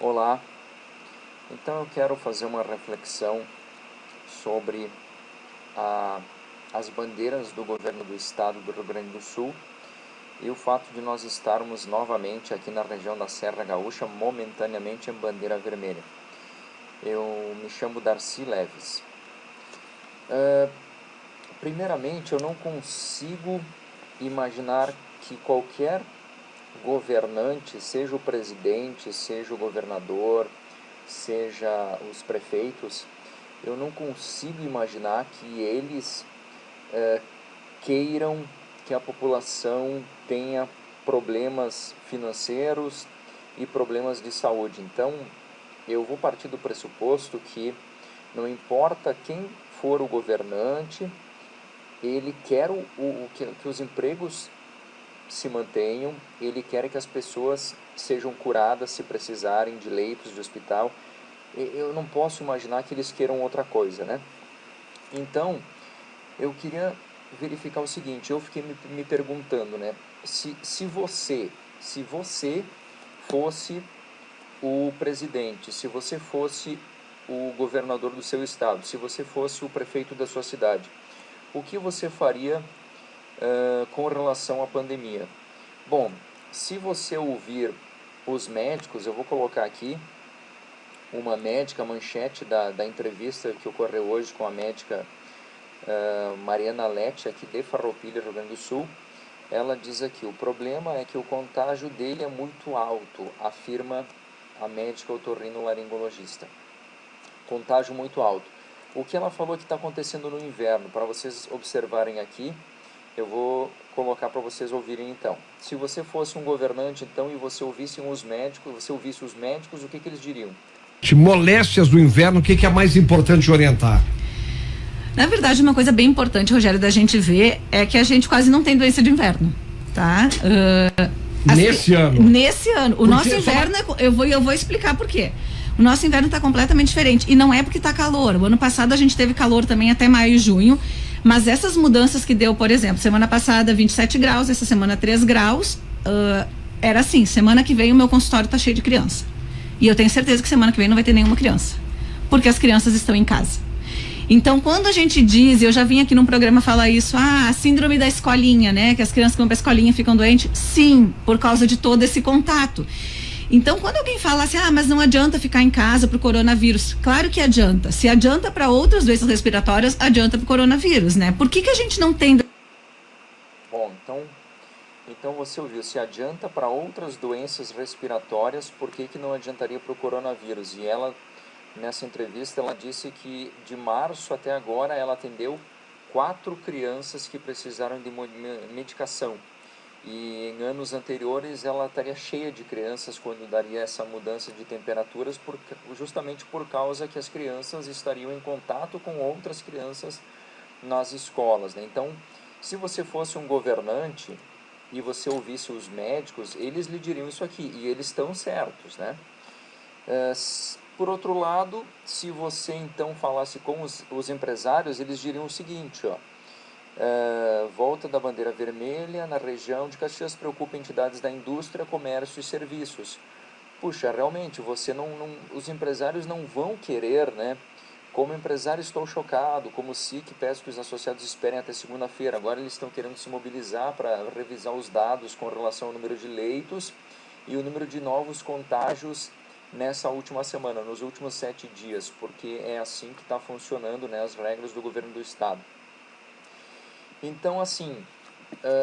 Olá, então eu quero fazer uma reflexão sobre a, as bandeiras do governo do estado do Rio Grande do Sul e o fato de nós estarmos novamente aqui na região da Serra Gaúcha, momentaneamente em bandeira vermelha. Eu me chamo Darcy Leves. Primeiramente, eu não consigo imaginar que qualquer governante, seja o presidente, seja o governador, seja os prefeitos, eu não consigo imaginar que eles queiram que a população tenha problemas financeiros e problemas de saúde. Então, eu vou partir do pressuposto que não importa quem for o governante, ele quer que os empregos se mantenham, ele quer que as pessoas sejam curadas se precisarem de leitos de hospital. Eu não posso imaginar que eles queiram outra coisa, né? Então, eu queria verificar o seguinte, eu fiquei me perguntando, né? Se você fosse o presidente, se você fosse o governador do seu estado, se você fosse o prefeito da sua cidade, o que você faria com relação à pandemia? Bom, se você ouvir os médicos, eu vou colocar aqui uma médica, a manchete da entrevista que ocorreu hoje com a médica Mariana Lete, aqui de Farroupilha, Rio Grande do Sul. Ela diz aqui, o problema é que o contágio dele é muito alto, afirma a médica otorrinolaringologista. Contágio muito alto. O que ela falou que está acontecendo no inverno, para vocês observarem aqui, eu vou colocar para vocês ouvirem então. Se você fosse um governante então e você ouvisse os médicos, o que eles diriam? Moléstias do inverno, o que é mais importante orientar? Na verdade, uma coisa bem importante, Rogério, da gente ver é que a gente quase não tem doença de inverno, tá? Nesse ano. Nesse ano. O nosso inverno, eu vou explicar por quê. O nosso inverno está completamente diferente. E não é porque está calor. O ano passado a gente teve calor também até maio e junho. Mas essas mudanças que deu, por exemplo, semana passada 27 graus, essa semana 3 graus, era assim, semana que vem o meu consultório está cheio de criança. E eu tenho certeza que semana que vem não vai ter nenhuma criança. Porque as crianças estão em casa. Então, quando a gente diz, eu já vim aqui num programa falar isso, a síndrome da escolinha, né? Que as crianças que vão pra escolinha e ficam doentes. Sim, por causa de todo esse contato. Então, quando alguém fala assim, mas não adianta ficar em casa pro coronavírus. Claro que adianta. Se adianta para outras doenças respiratórias, adianta pro coronavírus, né? Por que a gente não tem... Bom, então você ouviu, se adianta para outras doenças respiratórias, por que não adiantaria para o coronavírus? E ela, nessa entrevista, ela disse que de março até agora ela atendeu 4 crianças que precisaram de medicação. E em anos anteriores ela estaria cheia de crianças quando daria essa mudança de temperaturas, justamente por causa que as crianças estariam em contato com outras crianças nas escolas, né? Então, se você fosse um governante e você ouvisse os médicos, eles lhe diriam isso aqui, e eles estão certos, né? Por outro lado, se você então falasse com os empresários, eles diriam o seguinte, volta da bandeira vermelha na região de Caxias preocupa entidades da indústria, comércio e serviços. Puxa, realmente, os empresários não vão querer, né? Como empresário estou chocado, como SIC, peço que os associados esperem até segunda-feira. Agora eles estão querendo se mobilizar para revisar os dados com relação ao número de leitos e o número de novos contágios nessa última semana, nos últimos 7 dias, porque é assim que está funcionando, né, as regras do governo do estado. Então, assim,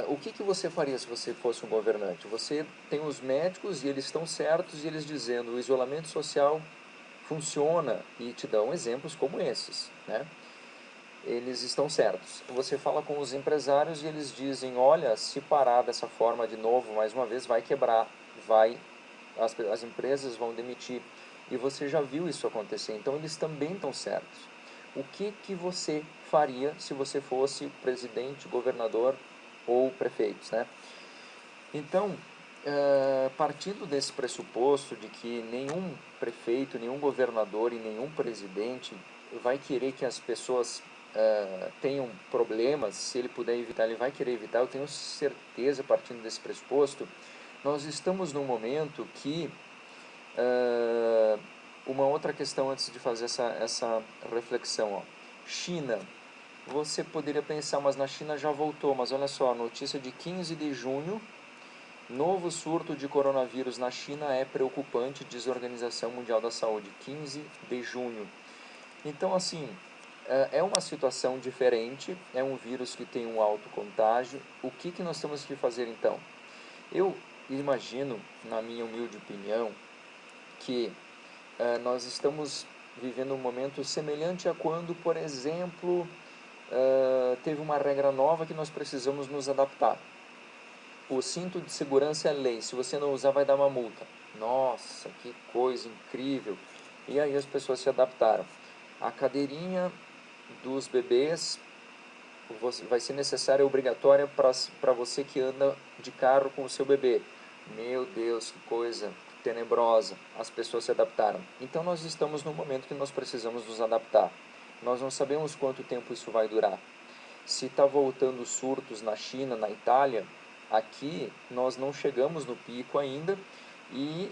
o que você faria se você fosse um governante? Você tem os médicos e eles estão certos e eles dizendo o isolamento social funciona e te dão exemplos como esses, né? Eles estão certos. Você fala com os empresários e eles dizem, olha, se parar dessa forma de novo, mais uma vez, vai quebrar, as empresas vão demitir. E você já viu isso acontecer, então eles também estão certos. O que você faria se você fosse presidente, governador ou prefeitos, né? Então, partindo desse pressuposto de que nenhum prefeito, nenhum governador e nenhum presidente vai querer que as pessoas tenham problemas, se ele puder evitar, ele vai querer evitar, eu tenho certeza, partindo desse pressuposto, nós estamos num momento que Uma outra questão antes de fazer essa reflexão, ó. China, você poderia pensar, mas na China já voltou, mas olha só, notícia de 15 de junho, novo surto de coronavírus na China é preocupante, diz a Organização Mundial da Saúde, 15 de junho. Então, assim, é uma situação diferente, é um vírus que tem um alto contágio. O que nós temos que fazer então? Eu imagino, na minha humilde opinião, que nós estamos vivendo um momento semelhante a quando, por exemplo, teve uma regra nova que nós precisamos nos adaptar. O cinto de segurança é lei, se você não usar vai dar uma multa. Nossa, que coisa incrível! E aí as pessoas se adaptaram. A cadeirinha dos bebês vai ser necessária e obrigatória para você que anda de carro com o seu bebê. Meu Deus, que coisa tenebrosa. As pessoas se adaptaram. Então nós estamos num momento que nós precisamos nos adaptar. Nós não sabemos quanto tempo isso vai durar. Se está voltando surtos na China, na Itália, aqui nós não chegamos no pico ainda e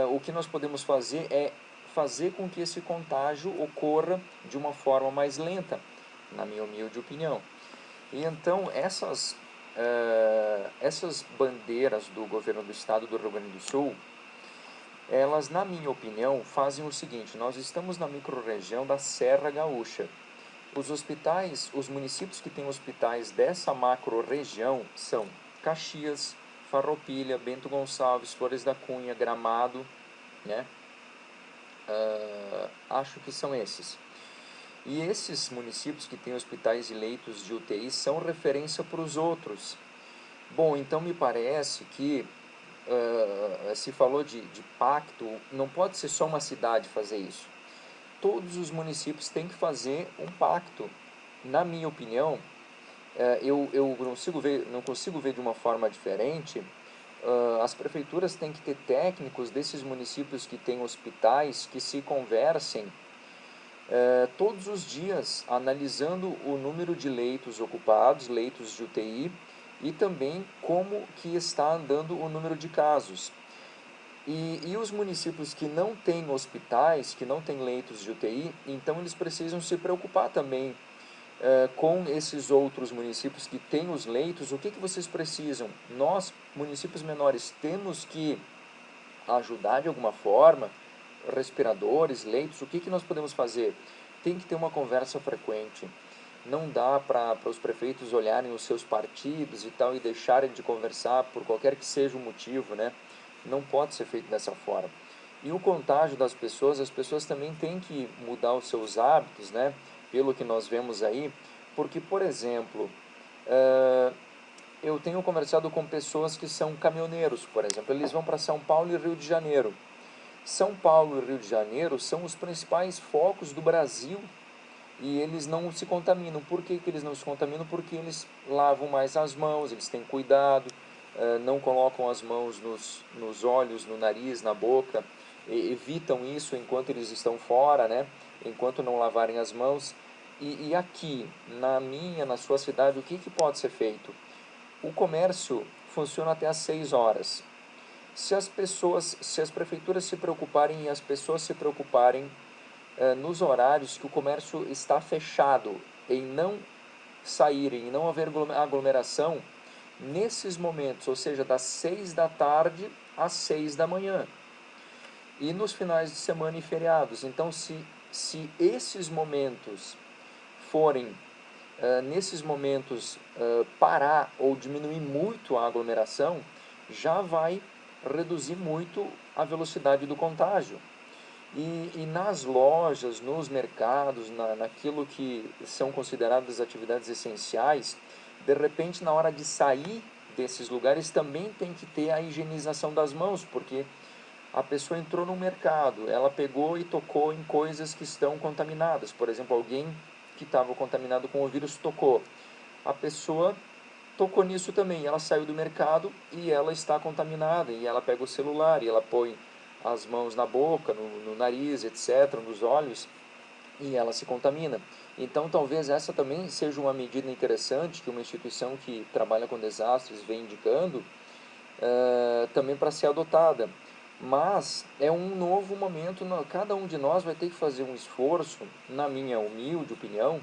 o que nós podemos fazer é fazer com que esse contágio ocorra de uma forma mais lenta, na minha humilde opinião. E então essas bandeiras do governo do estado do Rio Grande do Sul, elas, na minha opinião, fazem o seguinte: nós estamos na microrregião da Serra Gaúcha. Os hospitais, os municípios que têm hospitais dessa macro-região são Caxias, Farroupilha, Bento Gonçalves, Flores da Cunha, Gramado, né? Acho que são esses. E esses municípios que têm hospitais e leitos de UTI são referência para os outros. Bom, então me parece que se falou de pacto, não pode ser só uma cidade fazer isso. Todos os municípios têm que fazer um pacto. Na minha opinião, eu não consigo ver de uma forma diferente. As prefeituras têm que ter técnicos desses municípios que têm hospitais que se conversem todos os dias, analisando o número de leitos ocupados, leitos de UTI, e também como que está andando o número de casos. E os municípios que não têm hospitais, que não têm leitos de UTI, então eles precisam se preocupar também com esses outros municípios que têm os leitos. O que vocês precisam? Nós, municípios menores, temos que ajudar de alguma forma, respiradores, leitos, o que nós podemos fazer? Tem que ter uma conversa frequente. Não dá para os prefeitos olharem os seus partidos e tal e deixarem de conversar por qualquer que seja o motivo, né? Não pode ser feito dessa forma. E o contágio das pessoas, as pessoas também têm que mudar os seus hábitos, né? Pelo que nós vemos aí, porque, por exemplo, eu tenho conversado com pessoas que são caminhoneiros, por exemplo, eles vão para São Paulo e Rio de Janeiro. São Paulo e Rio de Janeiro são os principais focos do Brasil e eles não se contaminam. Por que eles não se contaminam? Porque eles lavam mais as mãos, eles têm cuidado, não colocam as mãos nos olhos, no nariz, na boca, evitam isso enquanto eles estão fora, né? Enquanto não lavarem as mãos. E aqui, na sua cidade, o que pode ser feito? O comércio funciona até às 6 horas. Se as prefeituras se preocuparem e as pessoas se preocuparem nos horários que o comércio está fechado, em não saírem, em não haver aglomeração, nesses momentos, ou seja, das 6 da tarde às 6 da manhã, e nos finais de semana e feriados. Então, se esses momentos forem, nesses momentos, parar ou diminuir muito a aglomeração, já vai reduzir muito a velocidade do contágio. E nas lojas, nos mercados, naquilo que são consideradas atividades essenciais, de repente, na hora de sair desses lugares, também tem que ter a higienização das mãos, porque a pessoa entrou no mercado, ela pegou e tocou em coisas que estão contaminadas. Por exemplo, alguém que estava contaminado com o vírus tocou. A pessoa tocou nisso também, ela saiu do mercado e ela está contaminada, e ela pega o celular e ela põe as mãos na boca, no nariz, etc., nos olhos, e ela se contamina. Então, talvez essa também seja uma medida interessante que uma instituição que trabalha com desastres vem indicando, também para ser adotada. Mas é um novo momento, cada um de nós vai ter que fazer um esforço, na minha humilde opinião,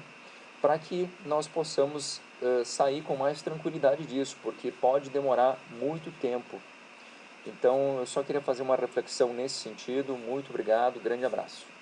para que nós possamos sair com mais tranquilidade disso, porque pode demorar muito tempo. Então, eu só queria fazer uma reflexão nesse sentido. Muito obrigado, grande abraço.